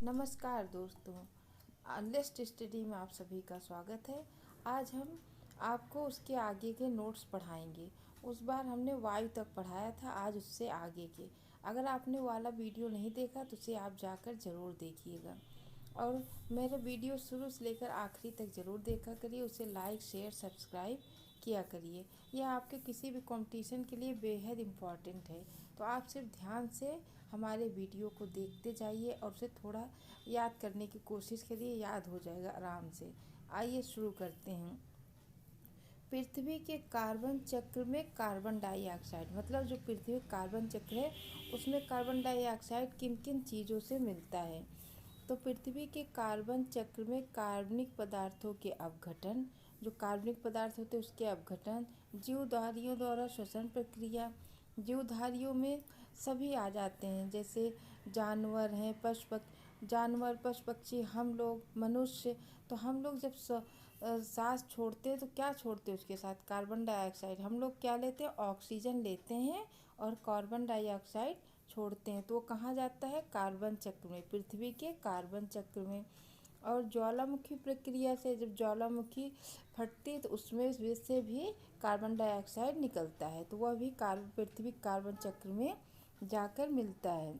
नमस्कार दोस्तों, लेस्ट स्टडी में आप सभी का स्वागत है। आज हम आपको उसके आगे के नोट्स पढ़ाएंगे। उस बार हमने वायु तक पढ़ाया था, आज उससे आगे के। अगर आपने वाला वीडियो नहीं देखा तो उसे आप जाकर ज़रूर देखिएगा और मेरे वीडियो शुरू से लेकर आखिरी तक ज़रूर देखा करिए। उसे लाइक, शेयर, सब्सक्राइब किया करिए। यह आपके किसी भी कंपटीशन के लिए बेहद इम्पॉर्टेंट है। तो आप सिर्फ ध्यान से हमारे वीडियो को देखते जाइए और उसे थोड़ा याद करने की कोशिश करिए, याद हो जाएगा आराम से। आइए शुरू करते हैं। पृथ्वी के कार्बन चक्र में कार्बन डाइऑक्साइड, मतलब जो पृथ्वी कार्बन चक्र है उसमें कार्बन डाइऑक्साइड किन किन चीज़ों से मिलता है। तो पृथ्वी के कार्बन चक्र में कार्बनिक पदार्थों के अपघटन, जो कार्बनिक पदार्थ होते हैं उसके अपघटन, जीवधारियों द्वारा श्वसन प्रक्रिया। जीवधारियों में सभी आ जाते हैं, जैसे जानवर हैं, जानवर, पशु पक्षी, हम लोग, मनुष्य। तो हम लोग जब सांस छोड़ते हैं तो क्या छोड़ते हैं उसके साथ? Carbon dioxide. हम लोग क्या लेते हैं? ऑक्सीजन लेते हैं और कार्बन डाइऑक्साइड छोड़ते हैं। तो वो कहाँ जाता है? कार्बन चक्र में, पृथ्वी के कार्बन चक्र में। और ज्वालामुखी प्रक्रिया से जब ज्वालामुखी फटती है तो उसमें से भी कार्बन डाइऑक्साइड निकलता है, तो वह भी पृथ्वी कार्बन चक्र में जाकर मिलता है।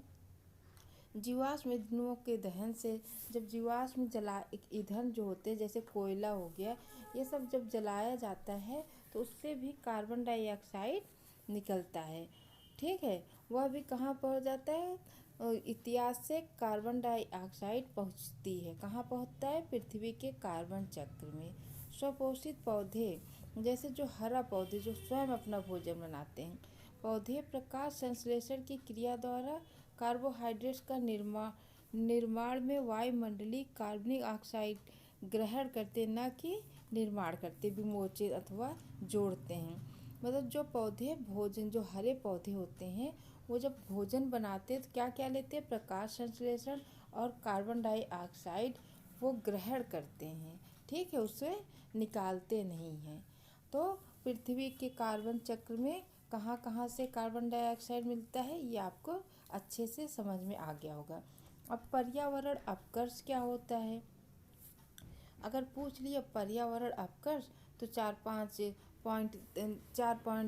जीवाश्म ईंधनों के दहन से, जब जीवाश्म ईंधन जो होते हैं जैसे कोयला हो गया, ये सब जब जलाया जाता है तो उससे भी कार्बन डाइऑक्साइड निकलता है। ठीक है, वह भी कहाँ पहुँच जाता है? इतिहास से कार्बन डाइऑक्साइड पहुँचती है, कहाँ पहुँचता है? पृथ्वी के कार्बन चक्र में। स्वपोषित पौधे, जैसे जो हरा पौधे जो स्वयं अपना भोजन बनाते हैं, पौधे प्रकाश संश्लेषण की क्रिया द्वारा कार्बोहाइड्रेट्स का निर्माण में वायुमंडलीय कार्बनिक ऑक्साइड ग्रहण करते, न कि निर्माण करते, विमोचित अथवा जोड़ते हैं। मतलब जो पौधे भोजन, जो हरे पौधे होते हैं वो जब भोजन बनाते हैं तो क्या क्या लेते हैं? प्रकाश संश्लेषण और कार्बन डाइऑक्साइड वो ग्रहण करते हैं। ठीक है, उसे निकालते नहीं हैं। तो पृथ्वी के कार्बन चक्र में कहाँ कहाँ से कार्बन डाइऑक्साइड मिलता है ये आपको अच्छे से समझ में आ गया होगा। अब पर्यावरण अपकर्ष क्या होता है? अगर पूछ लिया पर्यावरण अपकर्ष तो 4-5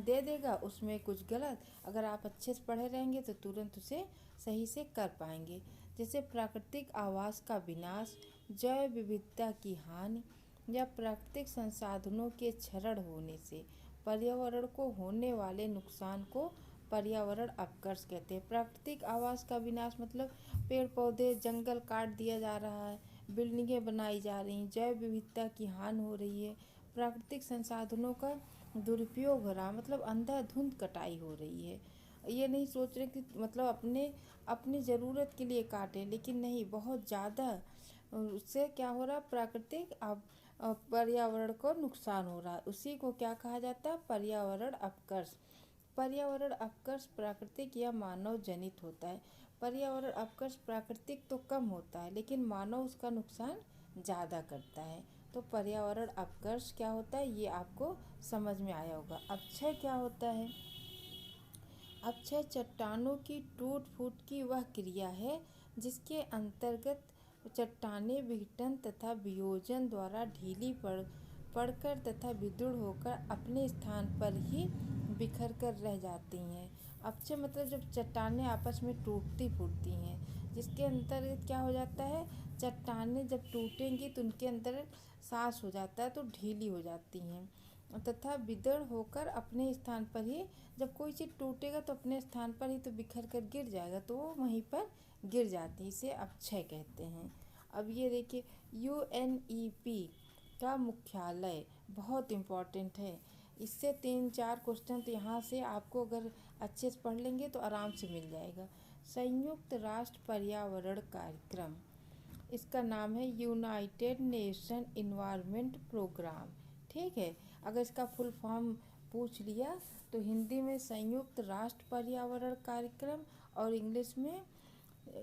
दे देगा, उसमें कुछ गलत। अगर आप अच्छे से पढ़े रहेंगे तो तुरंत उसे सही से कर पाएंगे। जैसे प्राकृतिक आवास का विनाश, जैव विविधता की हानि या प्राकृतिक संसाधनों के क्षरण होने से पर्यावरण को होने वाले नुकसान को पर्यावरण अपकर्ष कहते हैं। प्राकृतिक आवास का विनाश मतलब पेड़ पौधे, जंगल काट दिया जा रहा है, बिल्डिंगें बनाई जा रही हैं, जैव विविधता की हानि हो रही है, प्राकृतिक संसाधनों का दुरुपयोग हो रहा, मतलब अंधाधुंध कटाई हो रही है। ये नहीं सोच रहे कि मतलब अपनी ज़रूरत के लिए काटें, लेकिन नहीं, बहुत ज़्यादा उससे क्या हो रहा? प्राकृतिक पर्यावरण को नुकसान हो रहा है। उसी को क्या कहा जाता है? पर्यावरण अपकर्ष। पर्यावरण अपकर्ष प्राकृतिक या मानव जनित होता है। पर्यावरण अपकर्ष प्राकृतिक तो कम होता है लेकिन मानव उसका नुकसान ज़्यादा करता है। तो पर्यावरण अपकर्ष क्या होता है ये आपको समझ में आया होगा। अपक्षय क्या होता है? अपक्षय चट्टानों की टूट फूट की वह क्रिया है जिसके अंतर्गत चट्टानें विघटन तथा वियोजन द्वारा ढीली पड़कर तथा विदृढ़ होकर अपने स्थान पर ही बिखर कर रह जाती हैं। अपक्षय मतलब जब चट्टानें आपस में टूटती फूटती हैं, जिसके अंतर्गत क्या हो जाता है? चट्टानें जब टूटेंगी तो उनके अंदर सांस हो जाता है तो ढीली हो जाती हैं तथा विदृढ़ होकर अपने स्थान पर ही, जब कोई चीज़ टूटेगा तो अपने स्थान पर ही तो बिखर कर गिर जाएगा, तो वो वहीं पर गिर जाती है, इसे अपक्षय कहते हैं। अब ये देखिए, UNEP का मुख्यालय बहुत इम्पॉर्टेंट है। इससे 3-4 क्वेश्चन तो यहाँ से आपको अगर अच्छे से पढ़ लेंगे तो आराम से मिल जाएगा। संयुक्त राष्ट्र पर्यावरण कार्यक्रम, इसका नाम है यूनाइटेड नेशन इन्वायरमेंट प्रोग्राम। ठीक है, अगर इसका फुल फॉर्म पूछ लिया तो हिंदी में संयुक्त राष्ट्र पर्यावरण कार्यक्रम और इंग्लिश में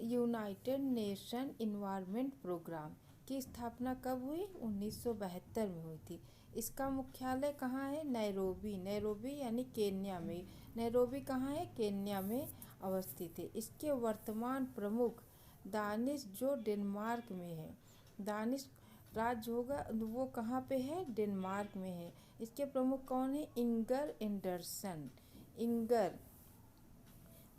यूनाइटेड नेशन इन्वायरमेंट प्रोग्राम की स्थापना कब हुई? 1972 में हुई थी। इसका मुख्यालय कहाँ है? नैरोबी। नैरोबी यानी केन्या में। नैरोबी कहाँ है? केन्या में अवस्थित है। इसके वर्तमान प्रमुख दानिश जो डेनमार्क में है। दानिश राज्य होगा वो कहाँ पे है, डेनमार्क में है। इसके प्रमुख कौन है, Inger Anderson. Inger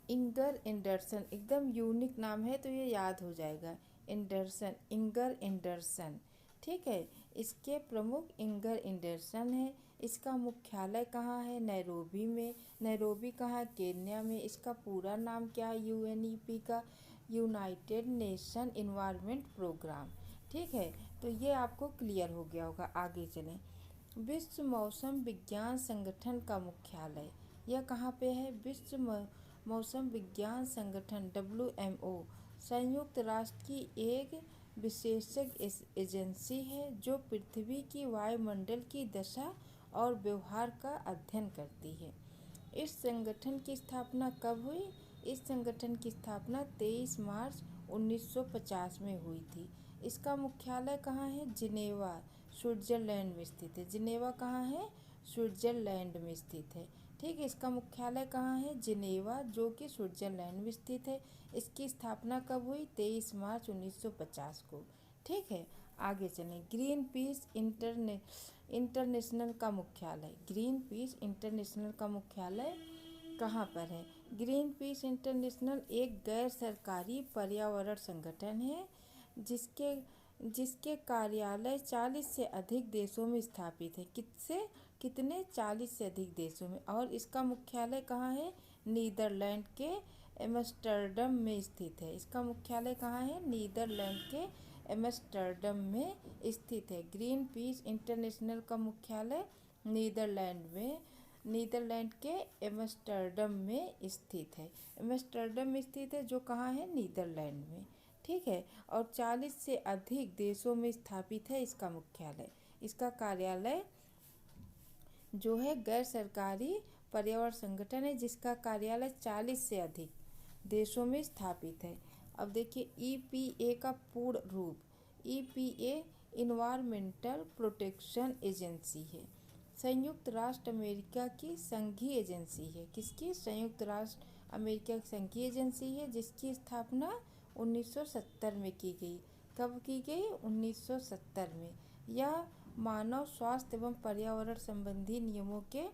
Inger Anderson, एकदम यूनिक नाम है तो ये याद हो जाएगा। एंडरसन, इंगर एंडरसन, ठीक है। इसके प्रमुख इंगर एंडरसन है। इसका मुख्यालय कहाँ है, नैरोबी में। नैरोबी कहाँ है, केन्या में। इसका पूरा नाम क्या है, यूएनईपी का, यूनाइटेड नेशन इन्वायरमेंट प्रोग्राम, ठीक है। तो ये आपको क्लियर हो गया होगा। आगे चलें। विश्व मौसम विज्ञान संगठन का मुख्यालय यह कहाँ पे है, विश्व मौसम विज्ञान संगठन WMO संयुक्त राष्ट्र की एक विशेषज्ञ एजेंसी है जो पृथ्वी की वायुमंडल की दशा और व्यवहार का अध्ययन करती है। इस संगठन की स्थापना कब हुई, इस संगठन की स्थापना 23 मार्च 1950 में हुई थी। इसका मुख्यालय कहाँ है, जिनेवा, स्विट्जरलैंड में स्थित है। जिनेवा कहाँ है, स्विट्जरलैंड में स्थित है, ठीक है। इसका मुख्यालय कहाँ है, जिनेवा, जो कि स्विट्जरलैंड में स्थित है। इसकी स्थापना कब हुई, 23 मार्च 1950 को, ठीक है। आगे चलें। ग्रीन पीस इंटरनेशनल का मुख्यालय, ग्रीन पीस इंटरनेशनल का मुख्यालय कहाँ पर है। ग्रीन पीस इंटरनेशनल एक गैर सरकारी पर्यावरण संगठन है जिसके जिसके कार्यालय 40 से अधिक देशों में स्थापित है। कितने 40 से अधिक देशों में। और इसका मुख्यालय कहाँ है, नीदरलैंड के एम्स्टर्डम में स्थित है। इसका मुख्यालय कहाँ है, नीदरलैंड के एम्स्टर्डम में स्थित है। ग्रीन पीस इंटरनेशनल का मुख्यालय नीदरलैंड के एम्स्टर्डम में स्थित है। एम्स्टर्डम में स्थित है जो कहाँ है, नीदरलैंड में, ठीक है। और 40 से अधिक देशों में स्थापित है इसका मुख्यालय। इसका कार्यालय जो है गैर सरकारी पर्यावरण संगठन है जिसका कार्यालय 40 से अधिक देशों में स्थापित है। अब देखिए EPA का पूर्ण रूप, EPA इन्वायरमेंटल प्रोटेक्शन एजेंसी है। संयुक्त राष्ट्र अमेरिका की संघीय एजेंसी है। किसकी, संयुक्त राष्ट्र अमेरिका की संघीय एजेंसी है जिसकी स्थापना 1970 में की गई। कब की गई, 1970 में। यह मानव स्वास्थ्य एवं पर्यावरण संबंधी नियमों के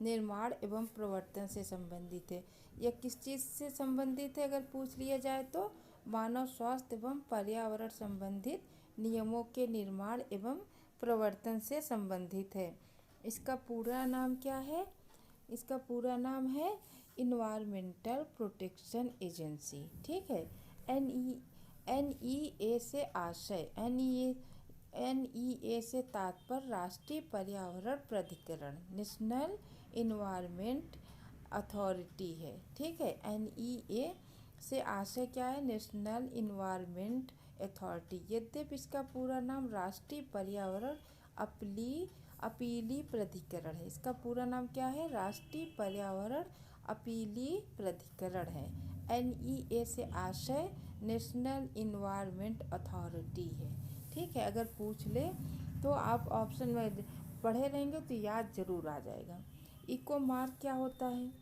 निर्माण एवं प्रवर्तन से संबंधित है। यह किस चीज़ से संबंधित है, अगर पूछ लिया जाए तो मानव स्वास्थ्य एवं पर्यावरण संबंधित नियमों के निर्माण एवं प्रवर्तन से संबंधित है। इसका पूरा नाम क्या है, इसका पूरा नाम है इन्वायरमेंटल प्रोटेक्शन एजेंसी, ठीक है। NEA से आशय, NEA से तात्पर्य राष्ट्रीय पर्यावरण प्राधिकरण, नेशनल इन्वायरमेंट अथॉरिटी है, ठीक है। NEA से आशय क्या है, नेशनल इन्वायरमेंट अथॉरिटी। यद्यपि इसका पूरा नाम राष्ट्रीय पर्यावरण अपीली प्राधिकरण है। इसका पूरा नाम क्या है, राष्ट्रीय पर्यावरण अपीली प्राधिकरण है। NEA से आशय नेशनल इन्वायरमेंट अथॉरिटी है, ठीक है। अगर पूछ ले तो आप ऑप्शन में पढ़े रहेंगे तो याद जरूर आ जाएगा। इको मार्क क्या होता है,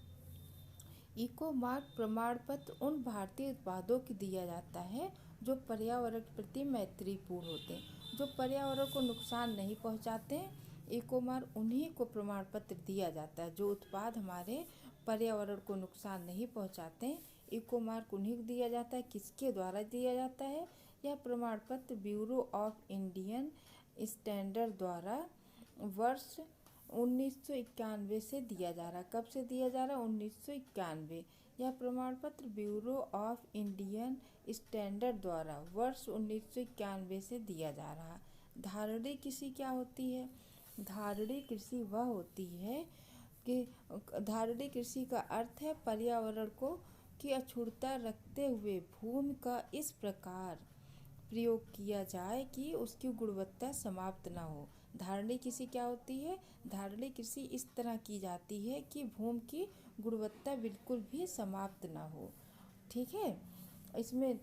इको मार्क प्रमाण पत्र उन भारतीय उत्पादों को दिया जाता है जो पर्यावरण के प्रति मैत्रीपूर्ण होते हैं, जो पर्यावरण को नुकसान नहीं पहुंचाते हैं। इको मार्क उन्हीं को प्रमाण पत्र दिया जाता है जो उत्पाद हमारे पर्यावरण को नुकसान नहीं पहुंचाते हैं। इको मार्क उन्हीं को दिया जाता है। किसके द्वारा दिया जाता है, यह प्रमाण पत्र ब्यूरो ऑफ इंडियन स्टैंडर्ड द्वारा वर्ष 1991 से दिया जा रहा है। कब से दिया जा रहा है, 1991। यह प्रमाण पत्र ब्यूरो ऑफ इंडियन स्टैंडर्ड द्वारा वर्ष 1991 से दिया जा रहा है। धारणीय कृषि क्या होती है, धारणीय कृषि वह होती है कि धारणीय कृषि का अर्थ है पर्यावरण को की अछूतता रखते हुए भूमि का इस प्रकार प्रयोग किया जाए कि उसकी गुणवत्ता समाप्त ना हो। धारणीय कृषि क्या होती है, धारणीय कृषि इस तरह की जाती है कि भूमि की गुणवत्ता बिल्कुल भी समाप्त ना हो, ठीक है। इसमें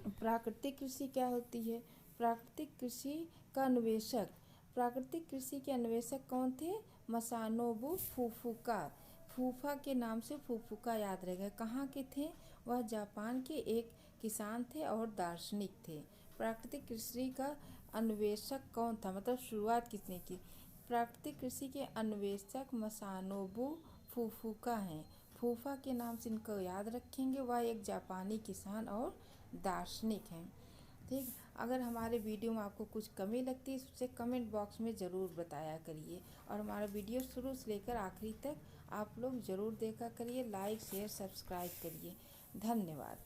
प्राकृतिक कृषि क्या होती है, प्राकृतिक कृषि का अन्वेषक, प्राकृतिक कृषि के अन्वेषक कौन थे, मसानोबु फुकुओका, फूफा के नाम से फुकुओका याद रहेगा। कहाँ के थे, वह जापान के एक किसान थे और दार्शनिक थे। प्राकृतिक कृषि का अन्वेषक कौन था, मतलब शुरुआत किसने की? प्राकृतिक कृषि के अन्वेषक मसानोबु फुकुओका हैं। फूफा के नाम से इनको याद रखेंगे। वह एक जापानी किसान और दार्शनिक हैं। ठीक, अगर हमारे वीडियो में आपको कुछ कमी लगती है उसे कमेंट बॉक्स में ज़रूर बताया करिए। और हमारा वीडियो शुरू से लेकर आखिरी तक आप लोग ज़रूर देखा करिए। लाइक शेयर सब्सक्राइब करिए। धन्यवाद।